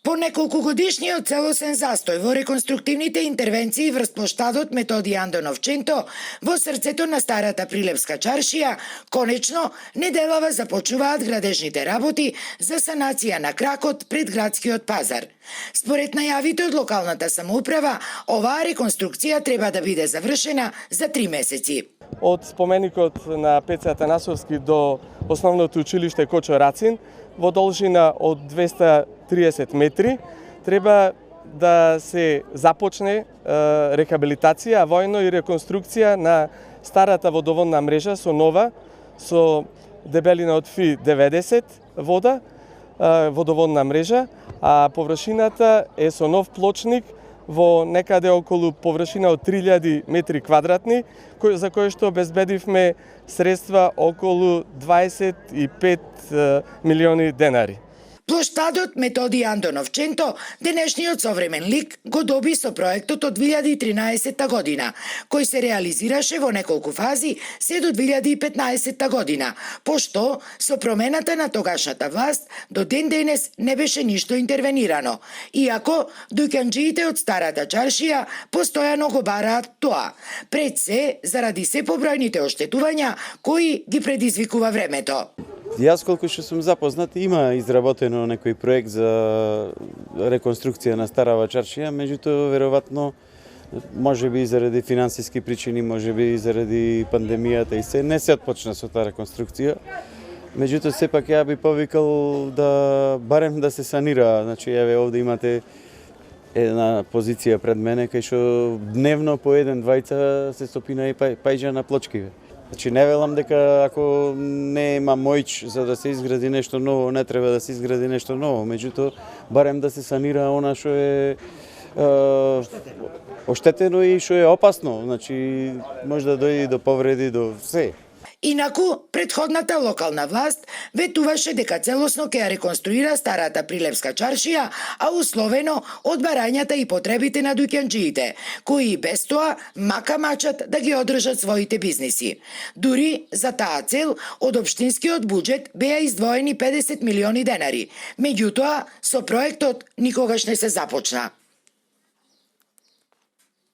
По неколкугодишниот целосен застој во реконструктивните интервенции врз плоштадот Методи Андонов Ченто во срцето на старата Прилепска чаршија, конечно, неделава започнуваат градежните работи за санација на кракот пред градскиот пазар. Според најавите од локалната самоуправа, оваа реконструкција треба да биде завршена за 3 месеци. Од споменикот на Пеце Атанасовски до основното училиште Кочо Рацин, во должина од 230 метри, треба да се започне рехабилитација, а воено и реконструкција на старата водоводна мрежа со нова, со дебелина од фи 90 вода, водоводна мрежа, а површината е со нов плочник во некаде околу површина од 3000 метри квадратни, за кој што обезбедивме средства околу 25 милиони денари. Плоштадот Методи Андонов Ченто, денешниот современ лик, го доби со проектот од 2013 година, кој се реализираше во неколку фази се до 2015 година, пошто со промената на тогашната власт до ден денес не беше ништо интервенирано, иако дуќанџиите од старата чаршија постојано го бараат тоа, пред се заради се побројните оштетувања кои ги предизвикува времето. Јас колку што сум запознат, има изработено некој проект за реконструкција на старава чаршија, меѓутоа веројатно можеби заради финансиски причини, можеби заради пандемијата и се не се отпочна со таа реконструкција. Меѓутоа сепак ја би повикал да барем да се санира, значи еве овде имате една позиција пред мене кај што дневно по еден двајца се стопина и пајџа на плочкиве. Значи не велам дека ако не има моќ за да се изгради нешто ново, не треба да се изгради нешто ново, меѓутоа барем да се санира она што е оштетено и што е опасно, значи може да дојде до повреди, до се. Инаку, претходната локална власт ветуваше дека целосно ќе ја реконструира старата Прилепска чаршија, а условено од барањата и потребите на дуќанџиите, кои и без тоа мака мачат да ги одржат своите бизниси. Дури за таа цел од општинскиот буџет беа издвоени 50 милиони денари, меѓутоа со проектот никогаш не се започна.